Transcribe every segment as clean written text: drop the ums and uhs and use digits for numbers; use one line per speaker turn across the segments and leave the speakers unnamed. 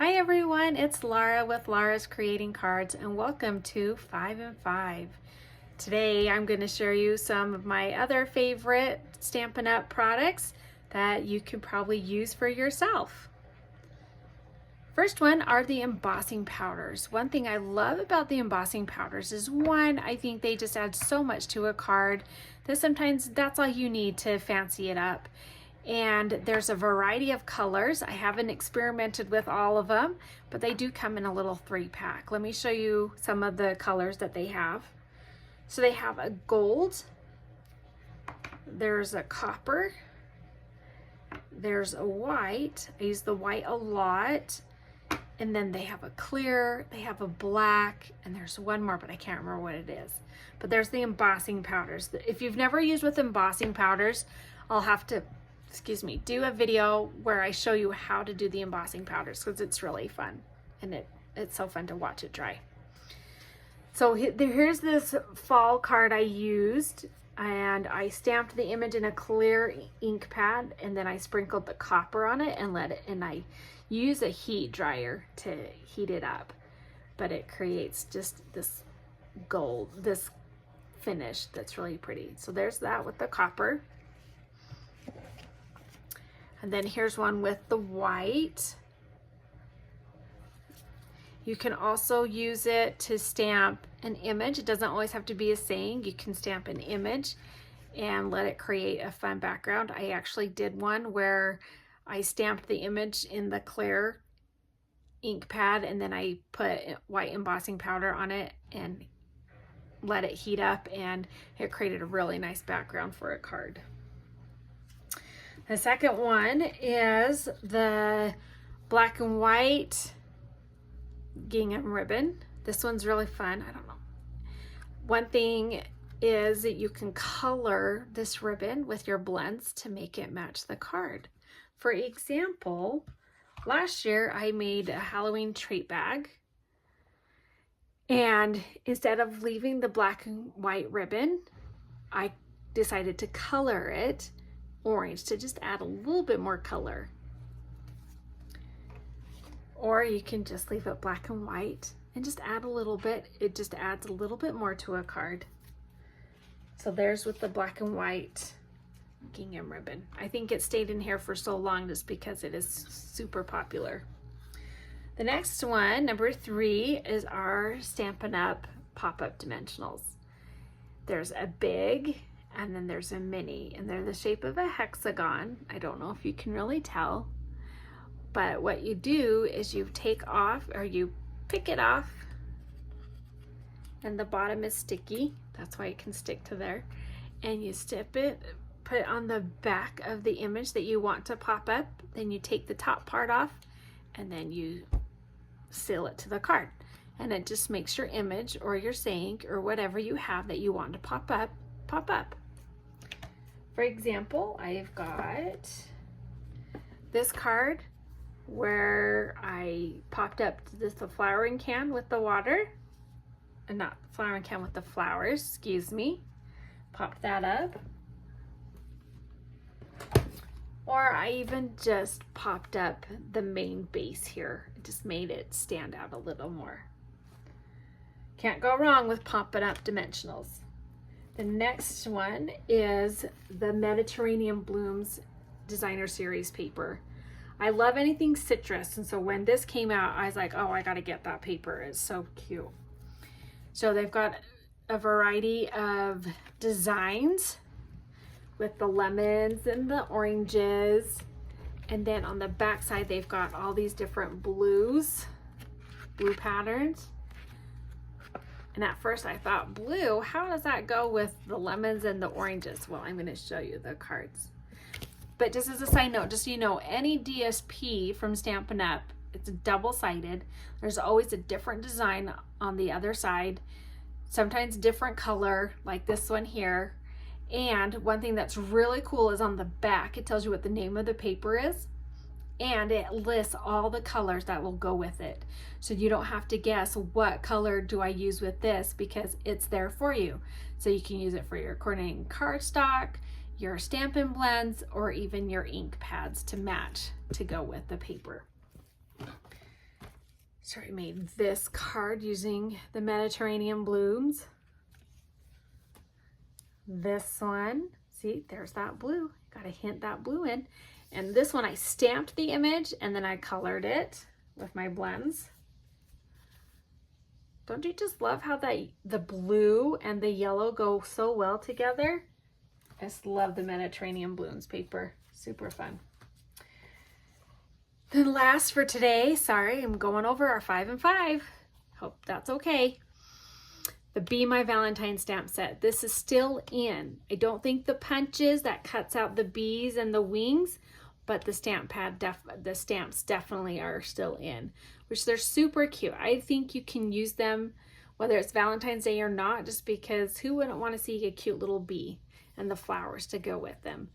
Hi everyone, it's Lara with Lara's Creating Cards and welcome to 5 and 5. Today I'm going to share you some of my other favorite Stampin' Up! Products that you can probably use for yourself. First one are the embossing powders. One thing I love about the embossing powders is one, I think they just add so much to a card that sometimes that's all you need to fancy it up. And there's a variety of colors. I haven't experimented with all of them, but they do come in a little 3-pack. Let me show you some of the colors that they have. So they have a gold, there's a copper, there's a white. I use the white a lot. And then they have a clear, they have a black, and there's one more, but I can't remember what it is. But there's the embossing powders. If you've never used with embossing powders, I'll have to do a video where I show you how to do the embossing powders because it's really fun and it's so fun to watch it dry. So here's this fall card I used, and I stamped the image in a clear ink pad, and then I sprinkled the copper on it and I use a heat dryer to heat it up, but it creates just this gold, this finish that's really pretty. So there's that with the copper. And then here's one with the white. You can also use it to stamp an image. It doesn't always have to be a saying. You can stamp an image and let it create a fun background. I actually did one where I stamped the image in the clear ink pad, and then I put white embossing powder on it and let it heat up, and it created a really nice background for a card. The second one is the black and white gingham ribbon. This one's really fun. I don't know. One thing is that you can color this ribbon with your blends to make it match the card. For example, last year I made a Halloween treat bag, and instead of leaving the black and white ribbon, I decided to color it orange to just add a little bit more color. Or you can just leave it black and white and just add a little bit. It just adds a little bit more to a card. So there's with the black and white gingham ribbon. I think it stayed in here for so long just because it is super popular. The next one, number 3, is our Stampin' Up! Pop-Up Dimensionals. There's a big and then there's a mini, and they're the shape of a hexagon. I don't know if you can really tell, but what you do is you take off, or you pick it off, and the bottom is sticky. That's why it can stick to there. And you step it, put it on the back of the image that you want to pop up. Then you take the top part off, and then you seal it to the card. And it just makes your image or your saying or whatever you have that you want to pop up, pop up. For example, I've got this card where I popped up the flowering can with the water, and not flowering can with the flowers, excuse me. Popped that up. Or I even just popped up the main base here. It just made it stand out a little more. Can't go wrong with popping up dimensionals. The next one is the Mediterranean Blooms Designer Series paper. I love anything citrus, and so when this came out, I was like, oh, I gotta get that paper. It's so cute. So they've got a variety of designs with the lemons and the oranges, and then on the back side they've got all these different blue patterns. And at first I thought, blue, how does that go with the lemons and the oranges? Well, I'm going to show you the cards. But just as a side note, just so you know, any DSP from Stampin' Up!, it's double-sided. There's always a different design on the other side, sometimes different color, like this one here. And one thing that's really cool is on the back, it tells you what the name of the paper is, and it lists all the colors that will go with it. So you don't have to guess what color do I use with this, because it's there for you. So you can use it for your coordinating cardstock, your Stampin' Blends, or even your ink pads to match to go with the paper. So I made this card using the Mediterranean blooms. This one, see, there's that blue. Got to hint that blue in. And this one I stamped the image and then I colored it with my blends. Don't you just love how the blue and the yellow go so well together? I just love the Mediterranean blooms paper. Super fun. Then last for today, sorry, I'm going over our 5 and 5. Hope that's okay. The Be My Valentine stamp set. This is still in. I don't think the punches that cuts out the bees and the wings, but the stamp pad, the stamps definitely are still in, which they're super cute. I think you can use them whether it's Valentine's Day or not, just because who wouldn't want to see a cute little bee and the flowers to go with them.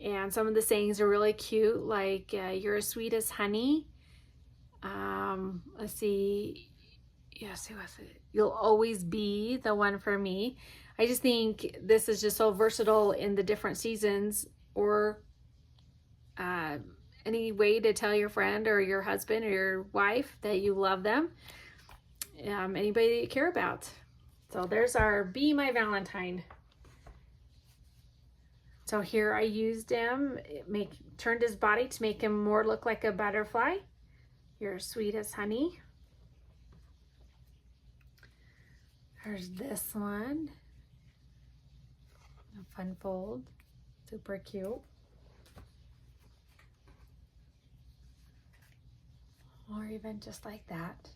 And some of the sayings are really cute, like you're as sweet as honey. Let's see. Yes, who was it? You'll always be the one for me. I just think this is just so versatile in the different seasons, or any way to tell your friend or your husband or your wife that you love them. Anybody that you care about. So there's our Be My Valentine. So here I used him, turned his body to make him more look like a butterfly. You're sweet as honey. There's this one. A fun fold. Super cute. Or even just like that.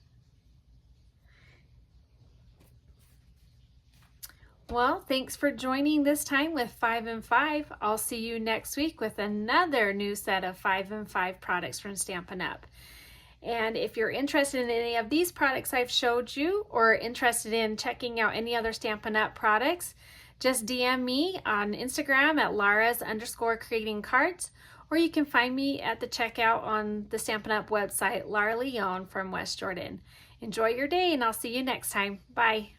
Well, thanks for joining this time with 5 and 5. I'll see you next week with another new set of 5 and 5 products from Stampin' Up! And if you're interested in any of these products I've showed you, or interested in checking out any other Stampin' Up! Products, just DM me on Instagram at Laura's_creating_cards, or you can find me at the checkout on the Stampin' Up! Website, Laura Leone from West Jordan. Enjoy your day, and I'll see you next time. Bye.